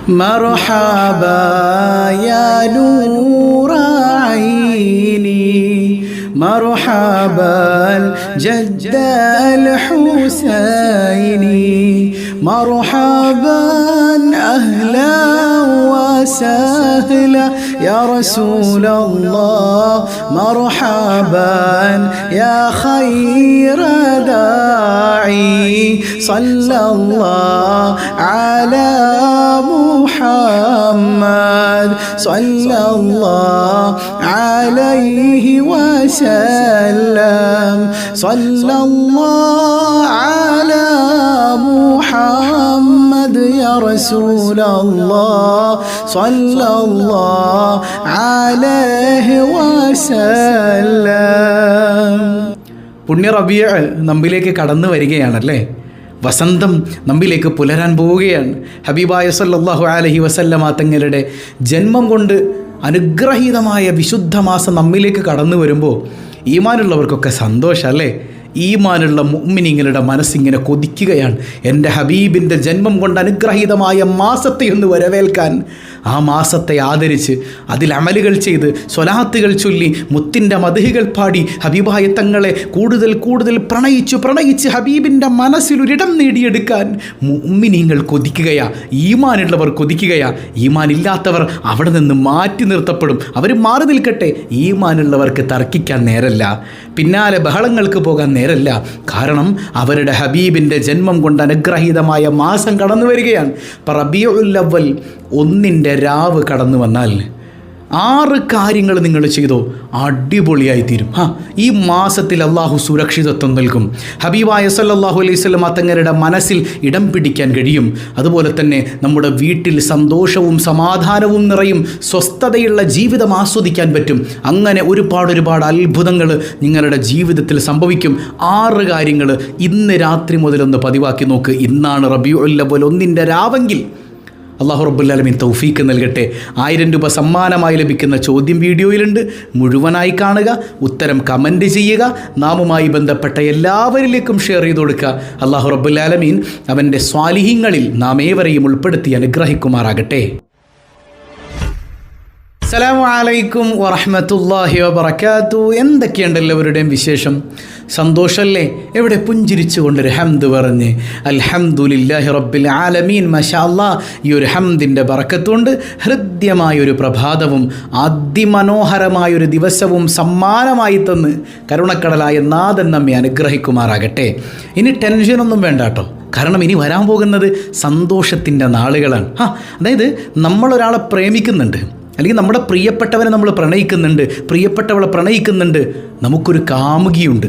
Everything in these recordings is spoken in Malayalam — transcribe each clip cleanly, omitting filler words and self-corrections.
مرحبا يا نور عيني مرحبا جد الحسين مرحبا أهلا وسهلا يا رسول الله مرحبا يا خير داعي صلى الله على محمد صلى الله عليه وسلم صلى الله على محمد يا رسول الله صلى الله عليه وسلم. പുണ്യ റബീഅ നമ്മിലേക്ക് കടന്നു വരികയാണല്ലേ. വസന്തം നമ്മിലേക്ക് പുലരാൻ പോവുകയാണ്. ഹബീബായ സല്ലല്ലാഹു അലൈഹി വസല്ലമ തങ്ങളുടെ ജന്മം കൊണ്ട് അനുഗ്രഹീതമായ വിശുദ്ധ മാസം നമ്മിലേക്ക് കടന്നു വരുമ്പോൾ ഈമാനുള്ളവർക്കൊക്കെ സന്തോഷമല്ലേ. ഈമാനുള്ള മുഅ്മിനീങ്ങളുടെ മനസ്സിങ്ങനെ കൊതിക്കുകയാണ്. എൻ്റെ ഹബീബിൻ്റെ ജന്മം കൊണ്ട് അനുഗ്രഹീതമായ മാസത്തെ ഒന്ന് വരവേൽക്കാൻ, ആ മാസത്തെ ആദരിച്ച് അതിൽ അമലുകൾ ചെയ്ത് സ്വലാത്തുകൾ ചൊല്ലി മുത്തിൻ്റെ മദ്ഹികൾ പാടി ഹബീബായ തങ്ങളെ കൂടുതൽ കൂടുതൽ പ്രണയിച്ച് ഹബീബിൻ്റെ മനസ്സിലൊരിടം നേടിയെടുക്കാൻ മുഅ്മിനീങ്ങൾ കൊതിക്കുകയാ, ഈമാനുള്ളവർ കൊതിക്കുകയാ. ഈമാനില്ലാത്തവർ അവിടെ നിന്ന് മാറ്റി നിർത്തപ്പെടും. അവർ മാറി നിൽക്കട്ടെ. ഈമാനുള്ളവർക്ക് തർക്കിക്കാൻ നേരല്ല, പിന്നാലെ ബഹളങ്ങൾക്ക് പോകാൻ നേരല്ല. കാരണം അവരുടെ ഹബീബിൻ്റെ ജന്മം കൊണ്ട് അനുഗ്രഹീതമായ മാസം കടന്നു വരികയാണ്. റബീഉൽ അവ്വൽ 1 രാവ് കടന്നു വന്നാൽ 6 കാര്യങ്ങൾ നിങ്ങൾ ചെയ്തോ, അടിപൊളിയായിത്തീരും. ഈ മാസത്തിൽ അള്ളാഹു സുരക്ഷിതത്വം നൽകും. ഹബീബായ സല്ലല്ലാഹു അലൈഹി വസല്ലം തങ്ങളുടെ മനസ്സിൽ ഇടം പിടിക്കാൻ കഴിയും. അതുപോലെ തന്നെ നമ്മുടെ വീട്ടിൽ സന്തോഷവും സമാധാനവും നിറയും, സ്വസ്ഥതയുള്ള ജീവിതം ആസ്വദിക്കാൻ പറ്റും. അങ്ങനെ ഒരുപാട് അത്ഭുതങ്ങൾ നിങ്ങളുടെ ജീവിതത്തിൽ സംഭവിക്കും. 6 കാര്യങ്ങൾ ഇന്ന് രാത്രി മുതലൊന്ന് പതിവാക്കി നോക്ക്. ഇന്നാണ് റബീഉൽ അവ്വൽ 1 രാവെങ്കിൽ അല്ലാഹു റബ്ബുൽ ആലമീൻ തൗഫീക്ക് നൽകട്ടെ. 1000 രൂപ സമ്മാനമായി ലഭിക്കുന്ന ചോദ്യം വീഡിയോയിലുണ്ട്, മുഴുവനായി കാണുക, ഉത്തരം കമൻറ്റ് ചെയ്യുക, നാമുമായി ബന്ധപ്പെട്ട എല്ലാവരിലേക്കും ഷെയർ ചെയ്ത് കൊടുക്കുക. അല്ലാഹു റബ്ബുൽ ആലമീൻ അവൻ്റെ സ്വാലിഹീങ്ങളിൽ നാം ഏവരെയും ഉൾപ്പെടുത്തി അനുഗ്രഹിക്കുമാറാകട്ടെ. അസ്സലാമു അലൈക്കും വറഹ്മത്തുള്ളാഹി വബറകാതുഹു. എന്തൊക്കെയുണ്ട് എല്ലാവരുടെയും വിശേഷം? സന്തോഷമല്ലേ? എവിടെ പുഞ്ചിരിച്ചുകൊണ്ടൊരു ഹംദ് പറഞ്ഞ് അൽഹംദുലില്ലാഹി റബ്ബിൽ ആലമീൻ. മാഷാ അല്ലാഹ്, ഈ ഒരു ഹംദിൻ്റെ ബറക്കത്തുകൊണ്ട് ഹൃദ്യമായൊരു പ്രഭാതവും അതിമനോഹരമായൊരു ദിവസവും സമ്മാനമായി തന്ന് കരുണക്കടലായ നാഥൻ നമ്മെ അനുഗ്രഹിക്കുമാറാകട്ടെ. ഇനി ടെൻഷനൊന്നും വേണ്ട കേട്ടോ, കാരണം ഇനി വരാൻ പോകുന്നത് സന്തോഷത്തിൻ്റെ നാളുകളാണ്. അതായത് നമ്മളൊരാളെ പ്രേമിക്കുന്നുണ്ട്, അല്ലെങ്കിൽ നമ്മുടെ പ്രിയപ്പെട്ടവനെ നമ്മൾ പ്രണയിക്കുന്നുണ്ട്, പ്രിയപ്പെട്ടവളെ പ്രണയിക്കുന്നുണ്ട്, നമുക്കൊരു കാമുകിയുണ്ട്.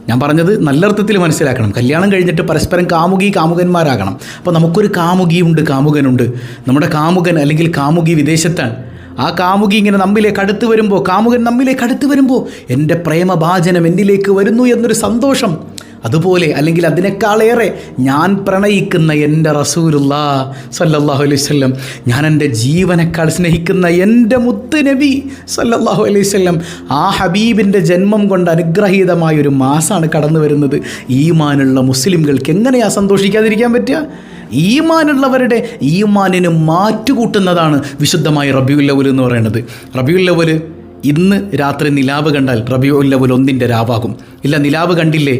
ഞാൻ പറഞ്ഞത് നല്ല അർത്ഥത്തിൽ മനസ്സിലാക്കണം. കല്യാണം കഴിഞ്ഞിട്ട് പരസ്പരം കാമുകന്മാരാകണം. അപ്പോൾ നമുക്കൊരു കാമുകനുണ്ട്. നമ്മുടെ കാമുകൻ അല്ലെങ്കിൽ കാമുകി വിദേശത്താണ്. ആ കാമുകി ഇങ്ങനെ കാമുകൻ നമ്മിലേക്ക് അടുത്ത് വരുമ്പോൾ എൻ്റെ പ്രേമഭാജനം എന്നിലേക്ക് വരുന്നു എന്നൊരു സന്തോഷം. അതുപോലെ അല്ലെങ്കിൽ അതിനേക്കാളേറെ ഞാൻ പ്രണയിക്കുന്ന എൻ്റെ റസൂലുള്ളാഹ് സ്വല്ലല്ലാഹു അലൈഹി വസല്ലം, ഞാൻ എൻ്റെ ജീവനേക്കാൾ സ്നേഹിക്കുന്ന എൻ്റെ മുത്ത് നബി സ്വല്ലല്ലാഹു അലൈഹി വസല്ലം, ആ ഹബീബിൻ്റെ ജന്മം കൊണ്ട് അനുഗ്രഹീതമായൊരു മാസമാണ് കടന്നു വരുന്നത്. ഈമാനുള്ള മുസ്ലിംകൾക്ക് എങ്ങനെയാണ് സന്തോഷിക്കാതിരിക്കാൻ പറ്റുക? ഈമാനുള്ളവരുടെ ഈമാനിന് മാറ്റുകൂട്ടുന്നതാണ് വിശുദ്ധമായ റബീഉൽ അവ്വൽ എന്ന് പറയുന്നത്. റബീഉൽ അവ്വൽ ഇന്ന് രാത്രി നിലാവ് കണ്ടാൽ റബീഉൽ അവ്വൽ 1 രാവാകും. ഇല്ല, നിലാവ് കണ്ടില്ലേ,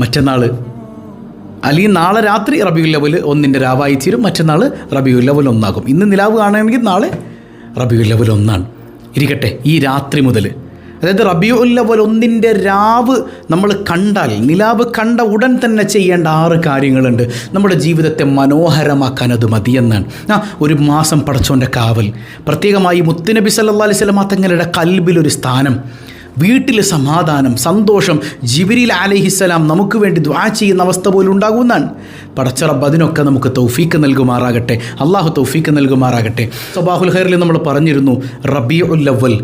മറ്റന്നാൾ അല്ലെങ്കിൽ നാളെ രാത്രി റബീഉൽ അവ്വൽ 1 രാവായി തീരും. മറ്റന്നാൾ റബീഉൽ അവ്വൽ 1 ആകും. ഇന്ന് നിലാവ് കാണണമെങ്കിൽ നാളെ റബീഉൽ അവ്വൽ 1 ഇരിക്കട്ടെ. ഈ രാത്രി മുതൽ, അതായത് റബീഉൽ അവ്വൽ 1 രാവ് നമ്മൾ കണ്ടാൽ, നിലാവ് കണ്ട ഉടൻ തന്നെ ചെയ്യേണ്ട 6 കാര്യങ്ങളുണ്ട്. നമ്മുടെ ജീവിതത്തെ മനോഹരമാക്കാൻ അത് മതിയെന്നാണ്. ഒരു മാസം പടച്ചോൻ്റെ കാവൽ, പ്രത്യേകമായി മുത്തുനബി സല്ലല്ലാഹു അലൈഹി വസല്ലം തങ്ങളുടെ കൽബിലൊരു സ്ഥാനം, വീട്ടിൽ സമാധാനം, സന്തോഷം, ജിബ്രീൽ അലൈഹിസ്സലാം നമുക്ക് വേണ്ടി ദുആ ചെയ്യുന്ന അവസ്ഥ പോലും ഉണ്ടാകുന്നതാണ്. പടച്ച റബ്ബ് അതിനൊക്കെ നമുക്ക് തൗഫീക്ക് നൽകുമാറാകട്ടെ. അള്ളാഹു തൗഫീക്ക് നൽകുമാറാകട്ടെ. സബാഹുൽ ഖൈറിൽ നമ്മൾ പറഞ്ഞിരുന്നു റബീഉൽ അവ്വൽ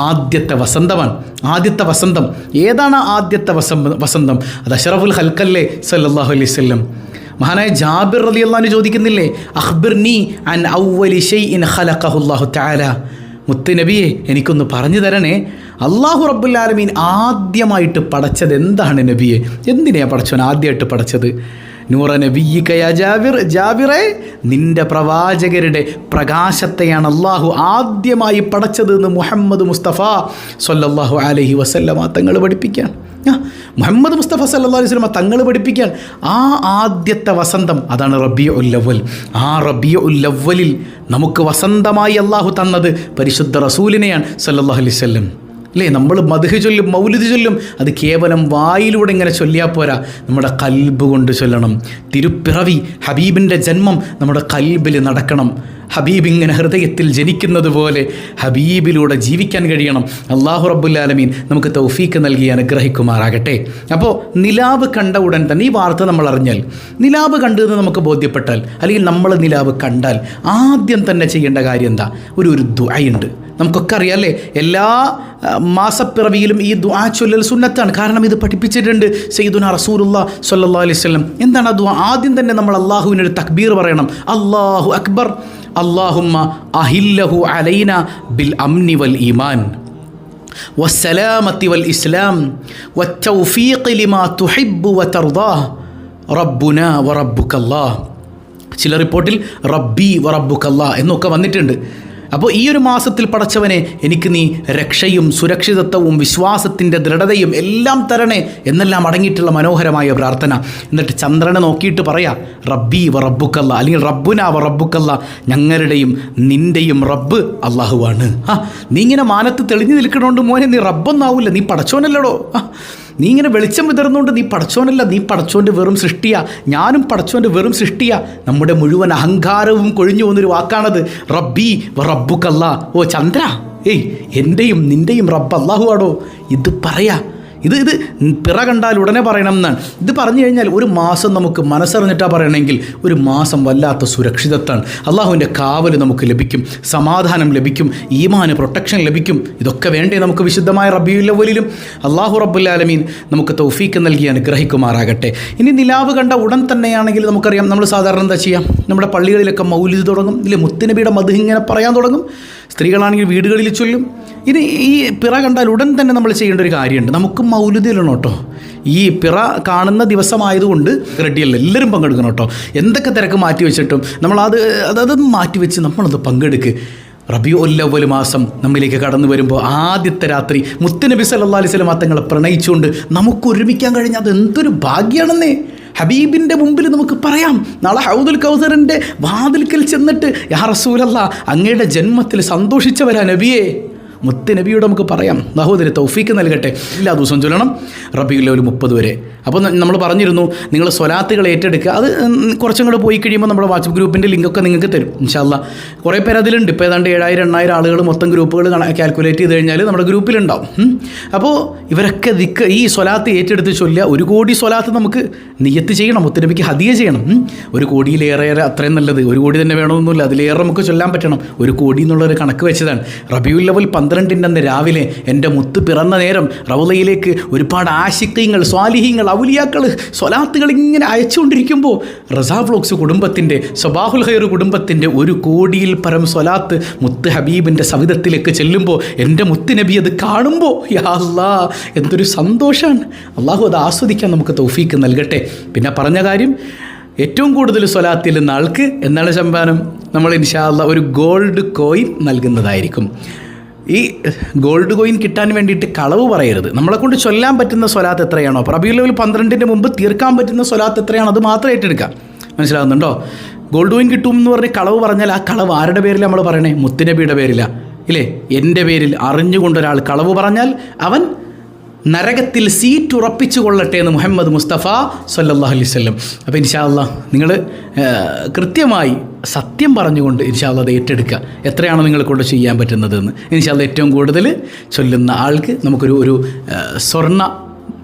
ആദ്യത്തെ വസന്തമാണ്. ആദ്യത്തെ വസന്തം ഏതാണ്? ആദ്യത്തെ വസന്തം അത് അഷ്റഫുൽ ഖൽഖല്ലേ സല്ലല്ലാഹു അലൈഹി വസല്ലം. മഹാനായ ജാബിർ റളിയല്ലാഹു അൻഹു ചോദിക്കുന്നില്ലേ, അഖ്ബിർനി അൻ അവ്വലി ഷൈഇൻ ഖലഖഹുല്ലാഹു തആല, മുത്ത് നബിയെ എനിക്കൊന്ന് പറഞ്ഞു തരണേ, അല്ലാഹു റബ്ബുൽ ആലമീൻ ആദ്യമായിട്ട് പടച്ചത് എന്താണ് നബിയെ? എന്തിനെയാണ് പടച്ചവൻ ആദ്യമായിട്ട് പടച്ചത്? നൂറ നബിയിക യാ ജാബിർ, ജാബിറെ നിൻ്റെ പ്രവാചകരുടെ പ്രകാശത്തെയാണ് അള്ളാഹു ആദ്യമായി പടച്ചത് എന്ന് മുഹമ്മദ് മുസ്തഫ സല്ലല്ലാഹു അലൈഹി വസല്ലമ തങ്ങൾ പഠിപ്പിക്കുകയാണ്. മുഹമ്മദ് മുസ്തഫ സല്ലല്ലാഹു അലൈഹി വസല്ലമ തങ്ങൾ പഠിപ്പിക്കാൻ ആ ആദ്യത്തെ വസന്തം അതാണ് റബീഉൽ അവ്വൽ. ആ റബീഉൽ അവ്വലിൽ നമുക്ക് വസന്തമായി അള്ളാഹു തന്നത് പരിശുദ്ധ റസൂലിനെയാണ് സല്ലല്ലാഹു അലൈഹി വസല്ലം. അല്ലേ, നമ്മൾ മദ്ഹ് ചൊല്ലും, മൗലിദ് ചൊല്ലും, അത് കേവലം വായിലൂടെ ഇങ്ങനെ ചൊല്ലിയാൽ പോരാ, നമ്മുടെ കൽബ് കൊണ്ട് ചൊല്ലണം. തിരുപ്പിറവി, ഹബീബിൻ്റെ ജന്മം നമ്മുടെ കൽബിൽ നടക്കണം. ഹബീബ് ഇങ്ങനെ ഹൃദയത്തിൽ ജനിക്കുന്നത് പോലെ ഹബീബിലൂടെ ജീവിക്കാൻ കഴിയണം. അല്ലാഹു റബ്ബുൽ ആലമീൻ നമുക്ക് തൗഫീക്ക് നൽകി അനുഗ്രഹിക്കുമാറാകട്ടെ. അപ്പോൾ നിലാവ് കണ്ട ഉടൻ തന്നെ ഈ വാർത്ത നമ്മൾ അറിഞ്ഞാൽ, നിലാവ് കണ്ടതെന്ന് നമുക്ക് ബോധ്യപ്പെട്ടാൽ, അല്ലെങ്കിൽ നമ്മൾ നിലാവ് കണ്ടാൽ ആദ്യം തന്നെ ചെയ്യേണ്ട കാര്യം എന്താ? ഒരു ദുആയുണ്ട്. നമുക്കൊക്കെ അറിയാം അല്ലേ, എല്ലാ മാസപ്പിറവിയിലും ഈ ദുആ ചൊല്ലൽ സുന്നത്താണ്. കാരണം ഇത് പഠിപ്പിച്ചിട്ടുണ്ട് സയ്യിദുനാ റസൂലുള്ളാഹി സ്വല്ലല്ലാഹു അലൈഹി വസല്ലം. എന്താണ് ആ ദുആ? ആദ്യം തന്നെ നമ്മൾ അള്ളാഹുവിനൊരു തക്ബീർ പറയണം. അല്ലാഹു അക്ബർ, അല്ലാഹുമ്മ അഹില്ലഹു അലൈന ബിൽ അംനി വൽ ഈമാൻ വസ്സലാമത്തി വൽ ഇസ്ലാം വത്തൗഫീഖ് ലിമാ തുഹിബ്ബു വതർദാഹ് റബ്ബുനാ വറബ്ബുക്കല്ലാഹ്. ചില റിപ്പോർട്ടിൽ റബ്ബി വറബ്ബുക്കല്ലാഹ് എന്നൊക്കെ വന്നിട്ടുണ്ട്. അപ്പോൾ ഈ ഒരു മാസത്തിൽ പടച്ചവനെ എനിക്ക് നീ രക്ഷയും സുരക്ഷിതത്വവും വിശ്വാസത്തിൻ്റെ ദൃഢതയും എല്ലാം തരണേ എന്നെല്ലാം അടങ്ങിയിട്ടുള്ള മനോഹരമായ പ്രാർത്ഥന. എന്നിട്ട് ചന്ദ്രനെ നോക്കിയിട്ട് പറയാം റബ്ബി വ റബ്ബുക്കല്ല, അല്ലെങ്കിൽ റബ്ബുന വ റബ്ബുക്കല്ല, ഞങ്ങളുടെയും നിൻ്റെയും റബ്ബ് അള്ളാഹുവാണ്. നീ ഇങ്ങനെ മാനത്ത് തെളിഞ്ഞു നിൽക്കണോണ്ട് മോനെ നീ റബ്ബൊന്നാവില്ല, നീ പടച്ചോനല്ലടോ. നീ ഇങ്ങനെ വെളിച്ചം വിതർന്നുകൊണ്ട് നീ പടച്ചോനല്ല, നീ പടച്ചോൻ്റെ വെറും സൃഷ്ടിയാ, ഞാനും പടച്ചോൻ്റെ വെറും സൃഷ്ടിയാ. നമ്മുടെ മുഴുവൻ അഹങ്കാരവും കൊഴിഞ്ഞു പോകുന്നൊരു വാക്കാണത് റബ്ബി വ റബ്ബുക്കല്ല. ഓ ചന്ദ്ര, എൻ്റെയും നിൻ്റെയും റബ്ബ് അല്ലാഹുവാടോ. ഇത് പറയാ, ഇത് പിറ കണ്ടാൽ ഉടനെ പറയണം എന്നാണ്. ഇത് പറഞ്ഞു കഴിഞ്ഞാൽ ഒരു മാസം നമുക്ക് മനസ്സറിഞ്ഞിട്ടാണ് പറയണമെങ്കിൽ ഒരു മാസം വല്ലാത്ത സുരക്ഷിതത്വമാണ്. അള്ളാഹുവിൻ്റെ കാവൽ നമുക്ക് ലഭിക്കും, സമാധാനം ലഭിക്കും, ഈമാന് പ്രൊട്ടക്ഷൻ ലഭിക്കും. ഇതൊക്കെ വേണ്ടേ നമുക്ക് വിശുദ്ധമായ റബീഉൽ അവ്വലിലും? അള്ളാഹു റബ്ബുൽ ആലമീൻ നമുക്ക് തൗഫീക്ക് നൽകി അനുഗ്രഹിക്കുമാറാകട്ടെ. ഇനി നിലാവ് കണ്ട ഉടൻ തന്നെയാണെങ്കിൽ നമുക്കറിയാം, നമ്മൾ സാധാരണ എന്താ ചെയ്യാം? നമ്മുടെ പള്ളികളിലൊക്കെ മൗലിദ് തുടങ്ങും, ഇല്ലേ, മുത്തുനബിയുടെ മദ്ഹ് ഇങ്ങനെ പറയാൻ തുടങ്ങും. സ്ത്രീകളാണെങ്കിൽ വീടുകളിൽ ചൊല്ലും. ഇനി ഈ പിറ കണ്ടാൽ ഉടൻ തന്നെ നമ്മൾ ചെയ്യേണ്ട ഒരു കാര്യമുണ്ട്. നമുക്ക് മൗലിദിലാണ് കേട്ടോ. ഈ പിറ കാണുന്ന ദിവസമായതുകൊണ്ട് റെഡിയല്ല, എല്ലാവരും പങ്കെടുക്കണം കേട്ടോ. എന്തൊക്കെ തിരക്ക് മാറ്റി വെച്ചിട്ടും നമ്മളത് മാറ്റിവെച്ച് നമ്മളത് പങ്കെടുക്കുക. റബീഉൽ അവ്വൽ മാസം നമ്മിലേക്ക് കടന്നു വരുമ്പോൾ ആദ്യത്തെ രാത്രി മുത്തുനബി സല്ലല്ലാഹു അലൈഹി വസല്ലം തങ്ങളെ പ്രണയിച്ചുകൊണ്ട് നമുക്ക് ഒരുമിക്കാൻ കഴിഞ്ഞ അത് എന്തൊരു ഭാഗ്യമാണെന്നേ. ഹബീബിൻ്റെ മുമ്പിൽ നമുക്ക് പറയാം, നാളെ ഹൗദുൽ കൗസറിൻ്റെ വാതിൽക്കൽ ചെന്നിട്ട് യാ റസൂലല്ലാഹ് അങ്ങയുടെ ജന്മത്തിൽ സന്തോഷിച്ചവരാ നബിയേ. മുത്ത് നബിയോട് നമുക്ക് പറയാം. അല്ലാഹു തൗഫീക്ക് നൽകട്ടെ. എല്ലാ ദിവസവും ചൊല്ലണം റബീഉൽ അവ്വൽ 30 വരെ. അപ്പോൾ നമ്മൾ പറഞ്ഞിരുന്നു നിങ്ങൾ സ്വലാത്തുകൾ ഏറ്റെടുക്കുക. അത് കുറച്ചും കൂടെ പോയി കഴിയുമ്പോൾ നമ്മുടെ വാട്സപ്പ് ഗ്രൂപ്പിൻ്റെ ലിങ്കൊക്കെ നിങ്ങൾക്ക് തരും ഇൻഷാ അല്ലാഹ്. കുറേ പേര് അതിലുണ്ട്. ഇപ്പോൾ ഏതാണ്ട് 7000-8000 ആളുകൾ മൊത്തം ഗ്രൂപ്പുകൾ കാൽക്കുലേറ്റ് ചെയ്ത് കഴിഞ്ഞാൽ നമ്മുടെ ഗ്രൂപ്പിലുണ്ടാവും. അപ്പോൾ ഇവരൊക്കെ ഈ സ്വലാത്ത് ഏറ്റെടുത്ത് ചൊല്ലുക. 1 കോടി സ്വലാത്ത് നമുക്ക് നിയ്യത്ത് ചെയ്യണം, മുത്തുനബിക്ക് ഹദിയ ചെയ്യണം. 1 കോടിയിലേറെ അത്രയും നല്ലത്. 1 കോടി തന്നെ വേണമെന്നൊന്നുമില്ല, അതിലേറെ നമുക്ക് ചൊല്ലാൻ പറ്റണം. 1 കോടി എന്നുള്ളൊരു കണക്ക് വെച്ചതാണ്. റബീഉൽ അവ്വൽ 12 അന്ന് രാവിലെ എൻ്റെ മുത്ത് പിറന്ന നേരം റൗളയിലേക്ക് ഒരുപാട് ആശിഖീങ്ങൾ, സ്വാലിഹീങ്ങൾ, ഔലിയാക്കൾ സ്വലാത്തുകൾ ഇങ്ങനെ അയച്ചുകൊണ്ടിരിക്കുമ്പോൾ റസാ വ്ലോഗ്സ് കുടുംബത്തിൻ്റെ, സബാഹുൽ ഖൈർ കുടുംബത്തിൻ്റെ 1 കോടിയിൽ പരം സ്വലാത്ത് മുത്ത് ഹബീബിൻ്റെ സവിധത്തിലേക്ക് ചെല്ലുമ്പോൾ എൻ്റെ മുത്ത് നബി അത് കാണുമ്പോൾ യാ അല്ലാ എന്തൊരു സന്തോഷമാണ്. അള്ളാഹു അത് ആസ്വദിക്കാൻ നമുക്ക് തൗഫീക്ക് നൽകട്ടെ. പിന്നെ പറഞ്ഞ കാര്യം, ഏറ്റവും കൂടുതൽ സ്വലാത്ത് ചെല്ലുന്ന ആൾക്ക് എന്താണ് സമ്മാനം? നമ്മൾ ഇൻഷാ അല്ലാഹ് ഒരു ഗോൾഡ് കോയിൻ നൽകുന്നതായിരിക്കും. ഈ ഗോൾഡ് കോയിൻ കിട്ടാൻ വേണ്ടിയിട്ട് കളവ് പറയരുത്. നമ്മളെ കൊണ്ട് ചൊല്ലാൻ പറ്റുന്ന സ്വലാത്ത് എത്രയാണോ, റബീഉൽ അവ്വൽ 12 മുമ്പ് തീർക്കാൻ പറ്റുന്ന സ്വലാത്ത് എത്രയാണോ അത് മാത്രം ഏറ്റെടുക്കാം. മനസ്സിലാകുന്നുണ്ടോ? ഗോൾഡ് കോയിൻ കിട്ടും എന്ന് പറഞ്ഞ് കളവ് പറഞ്ഞാൽ ആ കളവ് ആരുടെ പേരിൽ നമ്മൾ പറയണേ? മുത്തുനബിയുടെ പേരില, ഇല്ലേ? എൻ്റെ പേരിൽ അറിഞ്ഞുകൊണ്ടൊരാൾ കളവ് പറഞ്ഞാൽ അവൻ നരകത്തിൽ സീറ്റ് ഉറപ്പിച്ചു കൊള്ളട്ടെ എന്ന് മുഹമ്മദ് മുസ്തഫ സല്ലല്ലാഹു അലൈഹി വസല്ലം. അപ്പോൾ ഇൻഷാ അല്ലാഹ് നിങ്ങൾ കൃത്യമായി സത്യം പറഞ്ഞുകൊണ്ട് ഇൻഷാ അല്ലാഹ് അത് ഏറ്റെടുക്കുക. എത്രയാണോ നിങ്ങളെ കൊണ്ട് ചെയ്യാൻ പറ്റുന്നതെന്ന്. ഇൻഷാ അല്ലാഹ് ഏറ്റവും കൂടുതൽ ചൊല്ലുന്ന ആൾക്ക് നമുക്കൊരു സ്വർണ്ണ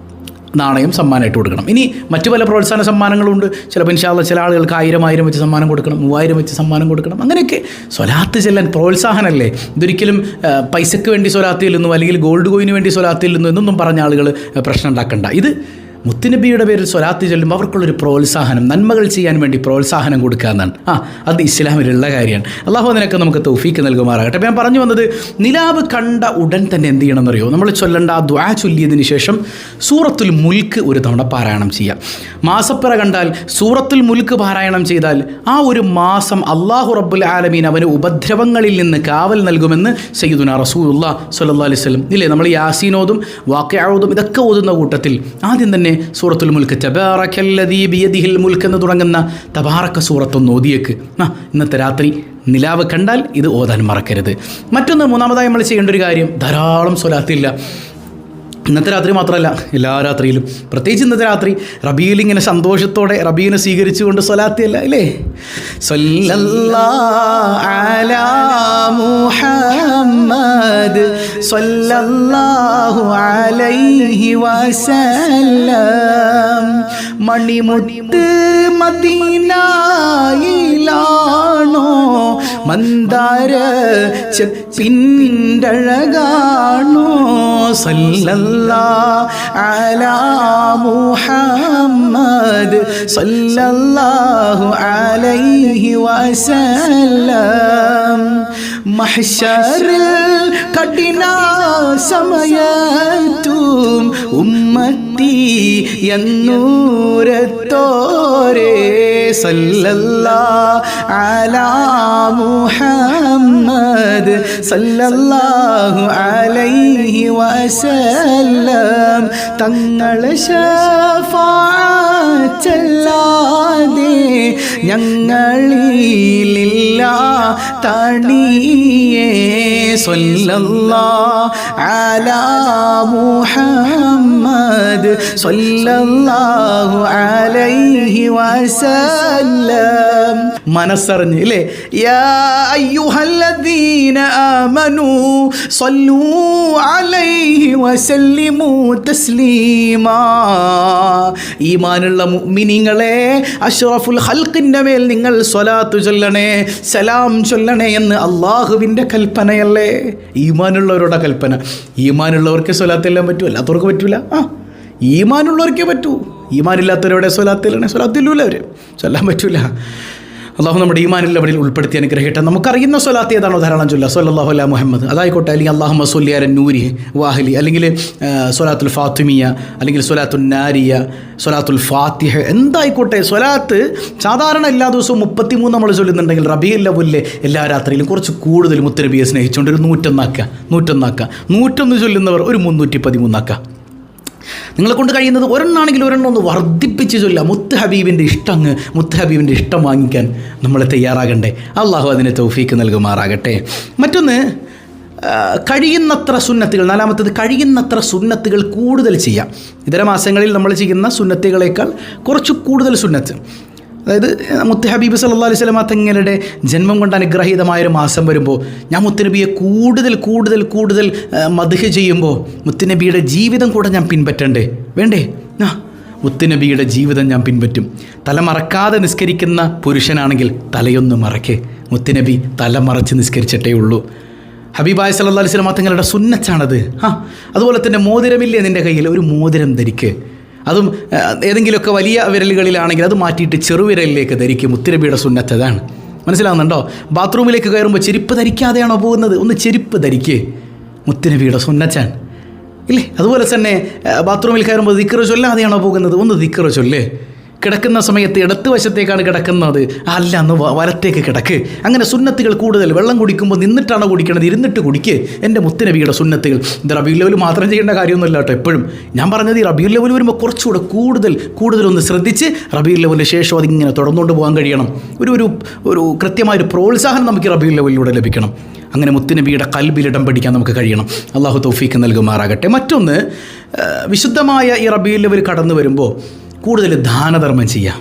നാണയം സമ്മാനമായിട്ട് കൊടുക്കണം. ഇനി മറ്റു പല പ്രോത്സാഹന സമ്മാനങ്ങളുണ്ട്. ചിലപ്പോൾ ഇൻഷാ അല്ലാഹ് ചില ആളുകൾക്ക് 1000 വെച്ച് സമ്മാനം കൊടുക്കണം, 3000 വെച്ച് സമ്മാനം കൊടുക്കണം. അങ്ങനെയൊക്കെ സ്വലാത്ത് ചെല്ലാൻ പ്രോത്സാഹനമല്ലേ. ഇതൊരിക്കലും പൈസയ്ക്ക് വേണ്ടി സ്വലാത്ത് ചെല്ലുന്നു അല്ലെങ്കിൽ ഗോൾഡ് കോയിന് വേണ്ടി സ്വലാത്ത് ചെല്ലുന്നു എന്നൊന്നും പറഞ്ഞ ആളുകൾ പ്രശ്നം ഉണ്ടാക്കണ്ട. ഇത് മുത്തുനബിയുടെ പേരിൽ സ്വലാത്ത് ചൊല്ലുമ്പോൾ അവർക്കുള്ളൊരു പ്രോത്സാഹനം, നന്മകൾ ചെയ്യാൻ വേണ്ടി പ്രോത്സാഹനം കൊടുക്കുക എന്നാണ്. അത് ഇസ്ലാമിലുള്ള കാര്യമാണ്. അള്ളാഹു അതിനൊക്കെ നമുക്ക് തൗഫീക്ക് നൽകുമാറാകട്ടെ. അപ്പോൾ ഞാൻ പറഞ്ഞു വന്നത്, നിലാവ് കണ്ട ഉടൻ തന്നെ എന്ത് ചെയ്യണമെന്നറിയോ? നമ്മൾ ചൊല്ലേണ്ട ആ ദുആ ചൊല്ലിയതിന് ശേഷം സൂറത്തുൽ മുൽക്ക് ഒരു തവണ പാരായണം ചെയ്യാം. മാസപ്പിറ കണ്ടാൽ സൂറത്തുൽ മുൽക്ക് പാരായണം ചെയ്താൽ ആ ഒരു മാസം അള്ളാഹു റബ്ബുൽ ആലമീൻ അവന് ഉപദ്രവങ്ങളിൽ നിന്ന് കാവൽ നൽകുമെന്ന് സയ്യിദുനാ റസൂലുള്ളാഹി സ്വല്ലല്ലാഹു അലൈഹി വസല്ലം. ഇല്ലേ, നമ്മൾ യാസീനോതും വാഖിഅഊദും ഇതൊക്കെ ഓതുന്ന കൂട്ടത്തിൽ ആദ്യം തന്നെ സൂറത്തുൽ മുൽക്ക്, തബാറക്കല്ലദീ ബിയദിഹിൽ മുൽക്ക് എന്ന് തുടങ്ങുന്ന തബാറക്ക സൂറത്തൊന്ന് ഓതിയേക്ക്. ഇന്നത്തെ രാത്രി നിലാവ് കണ്ടാൽ ഇത് ഓതാൻ മറക്കരുത്. മറ്റൊന്ന്, മൂന്നാമതായി നമ്മൾ ചെയ്യേണ്ട ഒരു കാര്യം, ധാരാളം സ്വലാത്തില്ല. ഇന്നത്തെ രാത്രി മാത്രമല്ല, എല്ലാ രാത്രിയിലും, പ്രത്യേകിച്ച് ഇന്നത്തെ രാത്രി റബീൽ ഇങ്ങനെ സന്തോഷത്തോടെ റബീനെ സ്വീകരിച്ചുകൊണ്ട് സ്വലാത്തിയല്ല ഇല്ലേ? സല്ലല്ലാഹു അലാ മുഹമ്മദ് സല്ലല്ലാഹു അലൈഹി വസല്ലം. മണിമുത്ത് മദീനയിലാണോ, മന്ദാര ചെപ്പിൻ്റഴകാണോ, സല്ലല്ലാഹു അലാ മുഹമ്മദ് സല്ലല്ലാഹു അലൈഹി വസല്ലം. മഹ്ശറിൽ കഠിന സമയത്തും ഉമ്മത്തി എന്നൂരത്തോരേ, സല്ലല്ലാഹു അലാ മുഹമ്മദ് സല്ലല്ലാഹു അലൈഹി വസല്ലം. തങ്ങളെ ശഫാഅത്തല്ലാതെ ഞങ്ങളിലില്ല തണിയേ, സല്ലല്ലാഹു അലാ മുഹമ്മദ് സല്ലല്ലാഹു അലൈഹി വസല്ലം. മനസ്സറിഞ്ഞ് ഇല്ലേ, യാ അയ്യുഹല്ലദീന ആമനൂ സല്ലൂ അലൈഹി വസല്ലിമൂ തസ്ലീമാ. ഈമാനുള്ള മുഅ്മിനീങ്ങളെ, അഷ്റഫുൽ ഖൽഖിന്റെ മേൽ നിങ്ങൾ സ്വലാത്ത് ചൊല്ലണേ, സലാം ചൊല്ലണേ എന്ന് അള്ളാഹുവിൻ്റെ കൽപ്പനയല്ലേ? ഈമാനുള്ളവരുടെ കൽപ്പന. ഈമാനുള്ളവർക്ക് സ്വലാത്ത് എല്ലാം പറ്റൂ, അല്ലാത്തവർക്ക് പറ്റൂല. ഈമാനുള്ളവർക്കേ പറ്റൂ. ഈമാനില്ലാത്തവരുടെ സ്വലാത്തിലാണ്, സ്വലാത്തില്ലൂല അവർ ചൊല്ലാൻ പറ്റൂല. അള്ളാഹു നമ്മുടെ ഈമാനുള്ളവരിൽ ഉൾപ്പെടുത്തി അനുഗ്രഹിക്കട്ടെ. നമുക്കറിയുന്ന സ്വലാത്ത് ഏതാണോ ധാരാളം ചൊല്ലുക. സ്വല്ലല്ലാഹു അലാ മുഹമ്മദ് അതായിക്കോട്ടെ, അല്ലെങ്കിൽ അല്ലാഹുമ്മ സ്വല്ലി അലാ നൂരി വാഹലി, അല്ലെങ്കിൽ സ്വലാത്തുൽ ഫാത്തിമിയ, അല്ലെങ്കിൽ സ്വലാത്തുൽ നാരിയ, സ്വലാത്തുൽ ഫാത്തിഹ, എന്തായിക്കോട്ടെ. സ്വലാത്ത് സാധാരണ എല്ലാ ദിവസവും 33 നമ്മൾ ചൊല്ലുന്നുണ്ടെങ്കിൽ റബീഉൽ അവ്വലിലെ എല്ലാ രാത്രിയിലും കുറച്ച് കൂടുതൽ മുത്തുനബിയെ സ്നേഹിച്ചുകൊണ്ട് ഒരു 101 ചൊല്ലുന്നവർ ഒരു 313 നിങ്ങളെ കൊണ്ട് കഴിയുന്നത് ഒരെണ്ണാണെങ്കിൽ ഒരെണ്ണം ഒന്ന് വർദ്ധിപ്പിച്ച് ചൊല്ലുക. മുത്ത് ഹബീബിൻ്റെ ഇഷ്ടം വാങ്ങിക്കാൻ നമ്മൾ തയ്യാറാകണ്ടേ? അള്ളാഹു അതിന് തൗഫീക്ക് നൽകുമാറാകട്ടെ. മറ്റൊന്ന്, കഴിയുന്നത്ര സുന്നത്തുകൾ. നാലാമത്തത്, കഴിയുന്നത്ര സുന്നത്തുകൾ കൂടുതൽ ചെയ്യാം. ഇതര മാസങ്ങളിൽ നമ്മൾ ചെയ്യുന്ന സുന്നത്തുകളേക്കാൾ കുറച്ച് കൂടുതൽ സുന്നത്ത്. അതായത് മുത്ത് ഹബീബ് സല്ലല്ലാഹു അലൈഹി വസല്ലം തങ്ങളുടെ ജന്മം കൊണ്ട് അനുഗ്രഹീതമായൊരു മാസം വരുമ്പോൾ ഞാൻ മുത്തുനബിയെ കൂടുതൽ മദ്ഹ് ചെയ്യുമ്പോൾ മുത്തുനബിയുടെ ജീവിതം കൂടെ ഞാൻ പിൻപറ്റണ്ടേ? വേണ്ടേ? മുത്തുനബിയുടെ ജീവിതം ഞാൻ പിൻപറ്റും. തല മറക്കാതെ നിസ്കരിക്കുന്ന പുരുഷനാണെങ്കിൽ തലയൊന്ന് മറയ്ക്ക്. മുത്തുനബി തല മറച്ച് നിസ്കരിച്ചിട്ടേ ഉള്ളൂ. ഹബീബായ സല്ലല്ലാഹു അലൈഹി വസല്ലം തങ്ങളുടെ സുന്നത്താണത്. അതുപോലെ തന്നെ മോതിരമില്ലേ നിൻ്റെ കയ്യിൽ, ഒരു മോതിരം ധരിക്ക്. അതും ഏതെങ്കിലുമൊക്കെ വലിയ വിരലുകളിലാണെങ്കിൽ അത് മാറ്റിയിട്ട് ചെറുവിരലിലേക്ക് ധരിക്കും. മുത്തുനബിയുടെ സുന്നത്ത് അതാണ്. മനസ്സിലാവുന്നുണ്ടോ? ബാത്റൂമിലേക്ക് കയറുമ്പോൾ ചെരുപ്പ് ധരിക്കാതെയാണോ പോകുന്നത്? ഒന്ന് ചെരുപ്പ് ധരിക്ക്. മുത്തുനബിയുടെ സുന്നത്താണ് ഇല്ലേ? അതുപോലെ തന്നെ ബാത്റൂമിൽ കയറുമ്പോൾ ദിക്ർ ചൊല്ലാതെയാണോ പോകുന്നത്? ഒന്ന് ദിക്ർ ചൊല്ല്. കിടക്കുന്ന സമയത്ത് ഇടത്ത് വശത്തേക്കാണ് കിടക്കുന്നത്, അല്ല അന്ന് വലത്തേക്ക് കിടക്ക്. അങ്ങനെ സുന്നത്തുകൾ കൂടുതൽ. വെള്ളം കുടിക്കുമ്പോൾ നിന്നിട്ടാണോ കുടിക്കണത്? ഇരുന്നിട്ട് കുടിക്ക്. എൻ്റെ മുത്തുനബിയുടെ സുന്നത്തുകൾ. ഇത് റബീഉൽ അവ്വൽ മാത്രം ചെയ്യേണ്ട കാര്യമൊന്നുമില്ല കേട്ടോ. എപ്പോഴും ഞാൻ പറഞ്ഞത്, ഈ റബീഉൽ അവ്വൽ വരുമ്പോൾ കുറച്ചുകൂടെ കൂടുതലൊന്ന് ശ്രദ്ധിച്ച് റബീഉൽ അവ്വലിന് ശേഷം അതിങ്ങനെ തുടർന്നുകൊണ്ട് പോകാൻ കഴിയണം. ഒരു കൃത്യമായൊരു പ്രോത്സാഹനം നമുക്ക് റബീഉൽ അവ്വലിലൂടെ ലഭിക്കണം. അങ്ങനെ മുത്തുനബിയുടെ ഖൽബിലിടം പഠിക്കാൻ നമുക്ക് കഴിയണം. അള്ളാഹു തൗഫീക്ക് നൽകുമാറാകട്ടെ. മറ്റൊന്ന്, വിശുദ്ധമായ ഈ റബീഉൽ അവ്വൽ കടന്നു വരുമ്പോൾ കൂടുതൽ ദാനധർമ്മം ചെയ്യാം.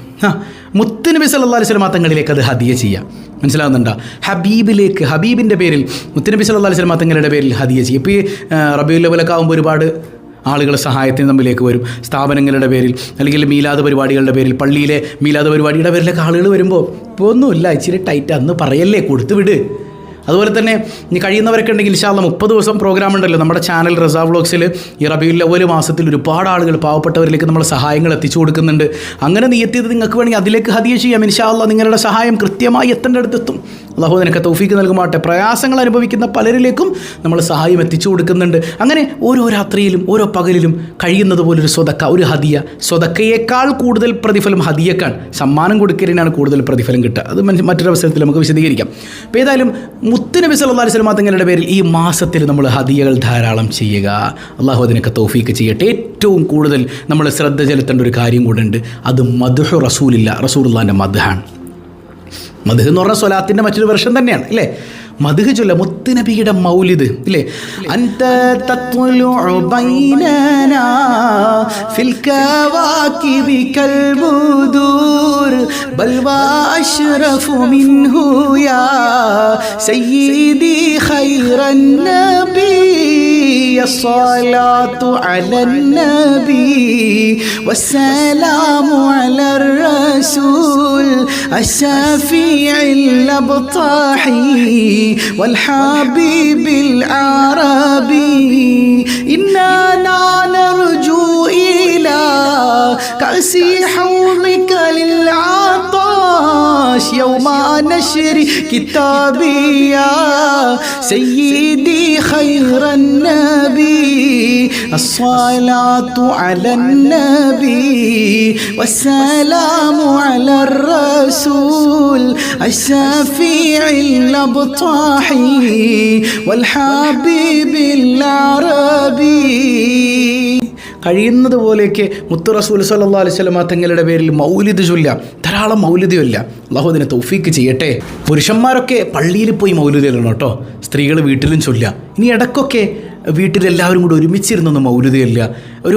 മുത്തുനബി സല്ലല്ലാഹു അലൈഹി വസല്ലം തങ്ങളിലേക്ക് അത് ഹദിയ ചെയ്യാം. മനസ്സിലാവുന്നുണ്ടോ? ഹബീബിൻ്റെ പേരിൽ മുത്തുനബി സല്ലല്ലാഹു അലൈഹി വസല്ലം തങ്ങളുടെ പേരിൽ ഹദിയ ചെയ്യും. ഇപ്പോൾ ഈ റബീഉൽ അവ്വലൊക്കെ ആകുമ്പോൾ ഒരുപാട് ആളുകൾ സഹായത്തിന് നമ്മിലേക്ക് വരും. സ്ഥാപനങ്ങളുടെ പേരിൽ, അല്ലെങ്കിൽ മീലാദ് പരിപാടികളുടെ പേരിൽ, പള്ളിയിലെ മീലാദ് പരിപാടിയുടെ പേരിലൊക്കെ ആളുകൾ വരുമ്പോൾ ഇപ്പോൾ ഒന്നുമില്ല, ഇച്ചിരി ടൈറ്റ്, അന്ന് പറയല്ലേ, കൊടുത്തു വിട്. അതുപോലെ തന്നെ ഇനി കഴിയുന്നവരൊക്കെ ഉണ്ടെങ്കിൽ ഇൻഷാ അല്ലാഹ് 30 ദിവസം പ്രോഗ്രാം ഉണ്ടല്ലോ നമ്മുടെ ചാനൽ റസാ വ്ളോഗ്സിൽ. ഈ റബീഉൽ അവ്വൽ മാസത്തിൽ ഒരുപാട് ആളുകൾ പാവപ്പെട്ടവരിലേക്ക് നമ്മൾ സഹായങ്ങൾ എത്തിച്ചു കൊടുക്കുന്നുണ്ട്. അങ്ങനെ നിയത്ത് ചെയ്ത് നിങ്ങൾക്ക് വേണമെങ്കിൽ അതിലേക്ക് ഹദിയ ചെയ്യാം. ഇൻഷാ അല്ലാഹ് നിങ്ങളുടെ സഹായം കൃത്യമായി എത്തേണ്ടടുത്തെത്തും. അല്ലാഹു നിനക്ക് തൗഫീക്ക് നൽകുമാട്ടെ. പ്രയാസങ്ങൾ അനുഭവിക്കുന്ന പലരിലേക്കും നമ്മൾ സഹായം എത്തിച്ചു കൊടുക്കുന്നുണ്ട്. അങ്ങനെ ഓരോ രാത്രിയിലും ഓരോ പകലിലും കഴിയുന്നത് പോലൊരു സ്വതക്ക, ഒരു ഹദിയ. സ്വതക്കയേക്കാൾ കൂടുതൽ പ്രതിഫലം ഹദിയക്കാണ്. സമ്മാനം കൊടുക്കലിനാണ് കൂടുതൽ പ്രതിഫലം കിട്ടുക. അത് മറ്റൊരു അവസരത്തിൽ നമുക്ക് വിശദീകരിക്കാം. അപ്പോൾ ഏതായാലും മുത്തുനബി സല്ലല്ലാഹു അലൈഹി വസല്ലം തങ്ങളുടെ പേരിൽ ഈ മാസത്തിൽ നമ്മൾ ഹദിയകൾ ധാരാളം ചെയ്യുക. അല്ലാഹു അതിനൊക്കെ തൗഫീക്ക് ചെയ്യട്ടെ. ഏറ്റവും കൂടുതൽ നമ്മൾ ശ്രദ്ധ ചെലുത്തേണ്ട ഒരു കാര്യം കൂടെ ഉണ്ട്. അത് മദ്ഹു റസൂലില്ല, റസൂലുള്ളാഹിൻ്റെ മദ്ഹാണ്. മദ്ഹ് എന്ന് പറഞ്ഞാൽ സ്വലാത്തിൻ്റെ മറ്റൊരു വെർഷൻ തന്നെയാണ് അല്ലേ. മദ്ഹ് ചൊല്ല, മുത്തുനബിയുടെ മൗലിദ് ഇല്ലേ. അൻത തത്ലുഉ ബൈനനാ ഫിൽ കവാകിബി കൽ ബുദൂർ ബൽ വഅശ്റഫു മിൻഹു യാ സയ്യിദി ഖൈറൻ നബി الصلاة على النبي والسلام على الرسول الشفيع الأبطحي والحبيب العربي إننا نرجو إلى كأس حوضك للعطاش يوم نشر كتابي يا سيدي خير النبي الصلاة على النبي والسلام على الرسول الشفيع الأبطحي والحبيب العربي. കഴിയുന്നത് പോലെയൊക്കെ മുത്തു റസൂൽ സല്ലല്ലാഹു അലൈഹി വസല്ലം തങ്ങളുടെ പേരിൽ മൗലിദ് ചൊല്ലാം. ധാരാളം മൗലിദ് ചൊല്ലാം. അല്ലാഹു അതിനെ തൗഫീക്ക് ചെയ്യട്ടെ. പുരുഷന്മാരൊക്കെ പള്ളിയിൽ പോയി മൗലിദ് ചൊല്ലണം കേട്ടോ. സ്ത്രീകൾ വീട്ടിലും ചൊല്ലാം. ഇനി ഇടയ്ക്കൊക്കെ വീട്ടിലെല്ലാവരും കൂടി ഒരുമിച്ചിരുന്നൊന്ന് മൗലിദ് ചൊല്ലുക.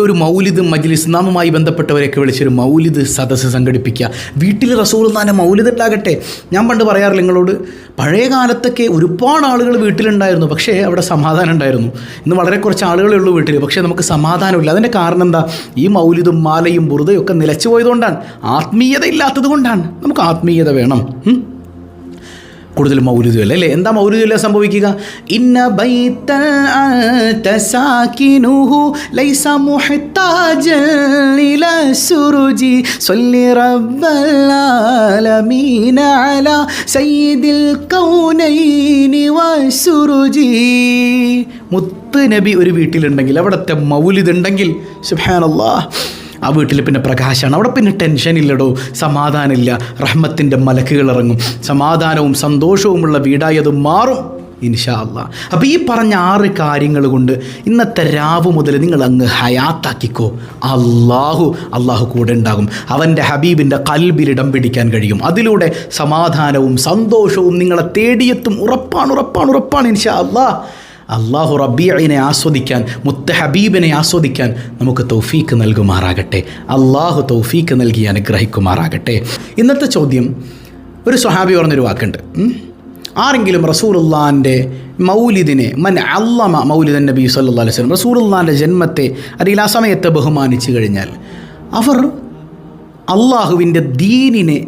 ഒരു മൗലിദ് മജ്ലിസ് നാമുമായി ബന്ധപ്പെട്ടവരെയൊക്കെ വിളിച്ചൊരു മൗലിദ് സദസ്സ് സംഘടിപ്പിക്കുക. വീട്ടിൽ റസൂലുള്ളാഹിന്റെ മൗലിദ് ഉണ്ടാകട്ടെ. ഞാൻ പണ്ട് പറയാറില്ല നിങ്ങളോട്, പഴയ കാലത്തൊക്കെ ഒരുപാട് ആളുകൾ വീട്ടിലുണ്ടായിരുന്നു, പക്ഷേ അവിടെ സമാധാനം ഉണ്ടായിരുന്നു. ഇന്ന് വളരെ കുറച്ച് ആളുകളേ ഉള്ളൂ വീട്ടിൽ, പക്ഷേ നമുക്ക് സമാധാനമില്ല. അതിൻ്റെ കാരണം എന്താ? ഈ മൗലിദും മാലയും ബുറുദയും ഒക്കെ നിലച്ചു പോയതുകൊണ്ടാണ്. ആത്മീയത ഇല്ലാത്തത് കൊണ്ടാണ്. നമുക്ക് ആത്മീയത വേണം. കൂടുതൽ മൗലിദ് അല്ലേ. എന്താ മൗലിദ് സംഭവിക്കുക? ഇന്ന ബൈതൻ തസാകിനുഹു ലൈസ മുഹ്താജൻ ഇലാ സുറുജി സ്വല്ലി റബ്ബൽ ആലമീന അലാ സയ്യിദിൽ കൗനൈനി വസുറുജി. മുത്ത് നബി ഒരു വീട്ടിലുണ്ടെങ്കിൽ, അവിടുത്തെ മൗലിദ് ഉണ്ടെങ്കിൽ, സുബ്ഹാനല്ലാഹ്, ആ വീട്ടിൽ പിന്നെ പ്രകാശമാണ്. അവിടെ പിന്നെ ടെൻഷനില്ലടോ, സമാധാനമില്ല. റഹ്മത്തിൻ്റെ മലക്കുകൾ ഇറങ്ങും. സമാധാനവും സന്തോഷവുമുള്ള വീടായി അത് മാറും ഇൻഷാ അല്ലാഹ്. അപ്പോൾ ഈ പറഞ്ഞ 6 കാര്യങ്ങൾ കൊണ്ട് ഇന്നത്തെ രാവ് മുതൽ നിങ്ങൾ അങ്ങ് ഹയാത്താക്കിക്കോ. അള്ളാഹു കൂടെ ഉണ്ടാകും. അവൻ്റെ ഹബീബിൻ്റെ കൽബിൽ ഇടം പിടിക്കാൻ കഴിയും. അതിലൂടെ സമാധാനവും സന്തോഷവും നിങ്ങളെ തേടിയെത്തും. ഉറപ്പാണ് ഇൻഷാ അല്ലാഹ്. അള്ളാഹു റബീഇനെ ആസ്വദിക്കാൻ, മുത്ത ഹബീബിനെ ആസ്വദിക്കാൻ നമുക്ക് തൗഫീക്ക് നൽകുമാറാകട്ടെ. അള്ളാഹു തൗഫീക്ക് നൽകി അനുഗ്രഹിക്കുമാറാകട്ടെ. ഇന്നത്തെ ചോദ്യം, ഒരു സ്വഹാബി പറഞ്ഞൊരു വാക്കുണ്ട്. ആരെങ്കിലും റസൂലുള്ളാഹിൻ്റെ മൗലിദിനെ, മൻ അല്ലമ മൗലിദൻ നബി സല്ലല്ലാഹു അലൈഹി വസല്ലം, റസൂലുള്ളാഹിൻ്റെ ജന്മത്തെ അല്ലെങ്കിൽ ആ സമയത്തെ ബഹുമാനിച്ചു കഴിഞ്ഞാൽ അവർ അള്ളാഹുവിൻ്റെ ദീനിനെ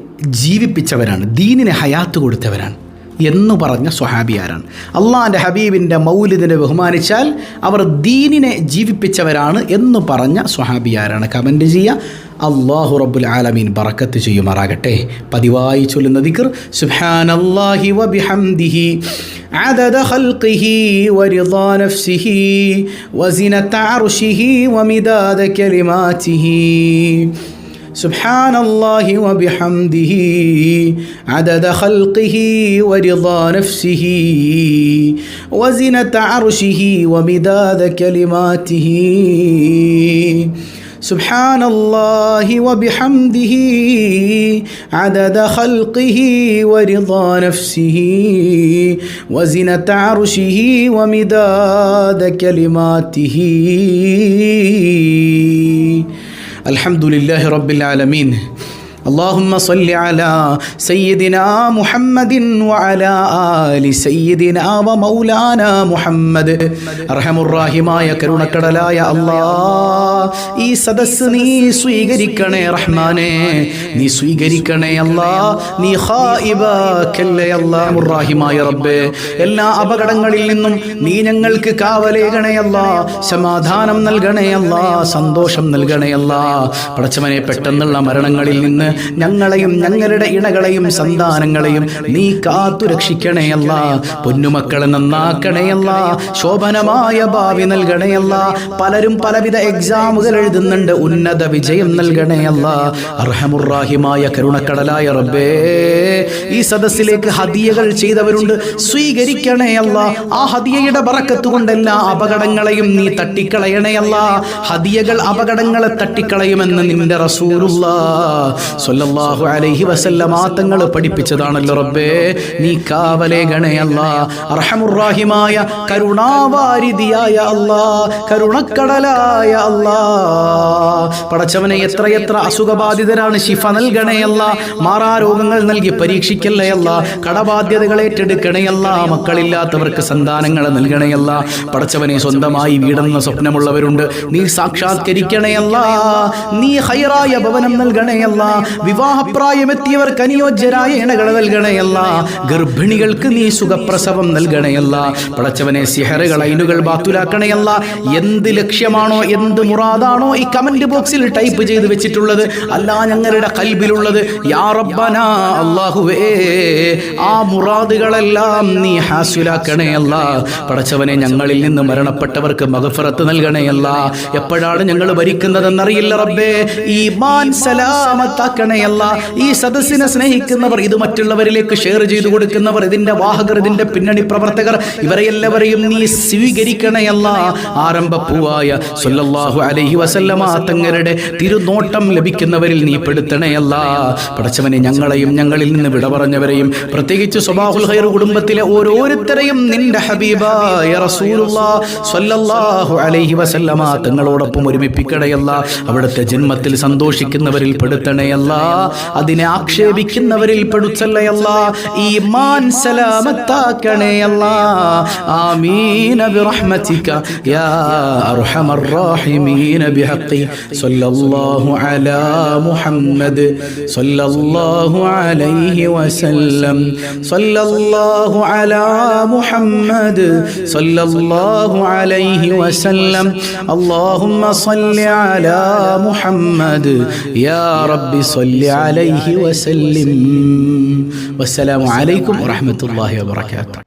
ജീവിപ്പിച്ചവരാണ്, ദീനിനെ ഹയാത്ത് കൊടുത്തവരാണ് എന്ന് പറഞ്ഞ സ്വഹാബി ആരാണ്? അള്ളാഹിൻ്റെ ഹബീബിൻ്റെ മൗലിദിനെ ബഹുമാനിച്ചാൽ അവർ ദീനിനെ ജീവിപ്പിച്ചവരാണ് എന്ന് പറഞ്ഞ സ്വഹാബി ആരാണ്? കമൻറ്റ് ചെയ്യുക. അല്ലാഹു റബ്ബുൽ ആലമീൻ ബറക്കത്ത് ചെയ്യുമാറാകട്ടെ. പതിവായി ചൊല്ലുന്ന ദിക്ർ സുബ്ഹാനല്ലാഹി വബിഹംദിഹി അദദ ഖൽഖിഹി വറിദാ നഫ്സിഹി വസിനത അർശിഹി വമിദാദ കലിമാതിഹി. سبحان الله وبحمده عدد خلقه ورضا نفسه وزنة عرشه ومداد كلماته. سبحان الله وبحمده عدد خلقه ورضا نفسه وزنة عرشه ومداد كلماته. الحمد لله رب العالمين اللهم صل على سيدنا محمد وعلى آل سيدنا ومولانا محمد അർഹമുർറാഹിമായ കരുണക്കടലായ അല്ലാഹ് ഈ സദസ്സ് നീ സ്വീകരിക്കണേ റഹ്മാനേ, നീ സ്വീകരിക്കണേ അല്ലാഹ്, നീ ഖായിബാക്കല്ലേ അല്ലാഹ്. മുർറാഹിമായ റബ്ബേ, എല്ലാ അപകടങ്ങളിൽ നിന്നും നീ ഞങ്ങൾക്ക് കാവലേകണേ അല്ലാഹ്, സമാധാനം നൽകണേ അല്ലാഹ്, സന്തോഷം നൽകണേ അല്ലാഹ്. പടച്ചവനെ, പെട്ടെന്നുള്ള മരണങ്ങളിൽ നിന്ന് ഞങ്ങളെയും ഞങ്ങളുടെ ഇണകളെയും സന്താനങ്ങളെയും നീ കാത്തു രക്ഷിക്കണേ അല്ലാഹ്. പൊന്നുമക്കളെ നന്നാക്കണേ അല്ലാഹ്, ശോഭനമായ ഭാവി നൽകണേ അല്ലാഹ്. പലരും പലവിധ എക്സാമുകൾ എഴുതുന്നുണ്ട്, ഉന്നത വിജയം നൽകണേ അല്ലാഹ്. അർഹമുർറാഹിമായ കരുണക്കടലായ റബ്ബേ, ഈ സദസ്സിലേക്ക് ഹദിയകൾ ചെയ്തവരുണ്ട്, സ്വീകരിക്കണേ അല്ലാഹ്. ആ ഹദിയയുടെ ബറക്കത്ത് കൊണ്ട് എല്ലാ അപകടങ്ങളെയും നീ തട്ടിക്കളയണേ അല്ലാഹ്. ഹദിയകൾ അപകടങ്ങളെ തട്ടിക്കളയുമെന്ന് നിന്റെ റസൂലുള്ളാഹ് സ്വല്ലല്ലാഹു അലൈഹി വസല്ലമ തങ്ങൾ പഠിപ്പിച്ചതാണല്ലോ റബ്ബേ. നീ കാവലേകണേ അല്ലാഹ്. അർഹമുർറാഹിമായ കരുണാവാരിധിയായ അല്ലാഹ്, കരുണക്കടലായ അല്ലാഹ്. പടച്ചവനെ, എത്രയെത്ര അസുഖബാധിതരാണ്, ശിഫ നൽകണേ അല്ലാഹ്. മാറാരോഗങ്ങൾ നൽകി പരീക്ഷിക്കല്ലേ അല്ലാഹ്. കടബാധ്യതകൾ ഏറ്റെടുക്കണേ അല്ലാഹ്. മക്കളില്ലാത്തവർക്ക് സന്താനങ്ങളെ നൽകണേ അല്ലാഹ്. പടച്ചവനെ, സ്വന്തമായി വീടെന്ന സ്വപ്നമുള്ളവരുണ്ട്, നീ സാക്ഷാത്കരിക്കണേ അല്ലാഹ്. നീ ഹൈറായ ഭവനം നൽകണേ അല്ലാഹ്. വിവാഹപ്രായമെത്തിയവർക്ക് അനുയോജ്യരായ ഇണകളെ നൽകണേ അല്ലാഹ്. ഗർഭിണികൾക്ക് നീ സുഖപ്രസവം നൽകണേ അല്ലാഹ്. പടച്ചവനെ, സിഹറുകൾ ഐനുകൾ ബാത്തുലാക്കണേ അല്ലാഹ്. എന്ത് ലക്ഷ്യമാണോ, എന്ത് മുറാദാണോ ഈ കമന്റ് ബോക്സിൽ ടൈപ്പ് ചെയ്ത് വെച്ചിട്ടുള്ളത്, അല്ലാ ഞങ്ങളുടെ ഖൽബിലുള്ളത്, യാ റബ്ബനാ അല്ലാഹുവേ, ആ മുറാദുകളെല്ലാം നീ ഹാസിലാക്കണേ അല്ലാഹ്. പടച്ചവനെ, ഞങ്ങളിൽ നിന്ന് മരണപ്പെട്ടവർക്ക് മഗ്ഫിറത്ത് നൽകണേ അല്ലാഹ്. എപ്പോഴാണ് ഞങ്ങൾ ഭരിക്കുന്നതെന്നറിയില്ല റബ്ബേ. ഈമാൻ സലാമത്താക്കണേ അല്ലാഹ്. ഈ സദസ്സിനെ സ്നേഹിക്കുന്നവർ, ഇത് മറ്റുള്ളവരിലേക്ക് ഷെയർ ചെയ്തു കൊടുക്കുന്നവർ, ഇതിന്റെ വാഹകർ, ഇതിന്റെ പിന്നണി പ്രവർത്തകർ, ഇവരെ എല്ലാവരെയും നീ സ്വീകരിക്കണേ അല്ലാഹ്. ആരംഭപ്പൂവായ സ്വല്ലല്ലാഹു അലൈഹി വസല്ലമ തങ്ങളുടെ തിരുനോട്ടം ലഭിക്കുന്നവരിൽ നീ പെടുത്തണേ അല്ലാഹ്. പടച്ചവനെ, ഞങ്ങളെയും ഞങ്ങളിൽ നിന്ന് വിട പറഞ്ഞവരെയും, പ്രത്യേകിച്ച് സ്വബാഹുൽ ഖൈർ കുടുംബത്തിലെ ഓരോരുത്തരെയും നിന്റെ ഹബീബായ റസൂലുള്ളാഹ് സ്വല്ലല്ലാഹു അലൈഹി വസല്ലമ തങ്ങളോടൊപ്പം ഒരുമിപ്പിക്കണേ അല്ലാഹ്. അവിടുത്തെ ജന്മത്തിൽ സന്തോഷിക്കുന്നവരിൽ പെടുത്തണേ അല്ലാഹ്. അതിനെ ആക്ഷേപിക്കുന്നവരിൽ പെടുത്തല്ലേ അല്ലാഹ്. ഈമാൻ സലാമത്താക്കണേ അല്ലാഹ്. ആമീൻ ബിറഹ്മതിക യാ അർഹമർ റഹീമീൻ ബിഹഖി സ്വല്ലല്ലാഹു അലാ മുഹമ്മദ് സ്വല്ലല്ലാഹു അലൈഹി വസല്ലം സ്വല്ലല്ലാഹു അലാ മുഹമ്മദ് സ്വല്ലല്ലാഹു അലൈഹി വസല്ലം. അല്ലാഹുമ്മ സ്വല്ലി അലാ മുഹമ്മദ് യാ റബ്ബി സ്വല്ലി അലൈഹി വസല്ലം. വസ്സലാമു അലൈക്കും വറഹ്മത്തുള്ളാഹി വബറകാതുഹു.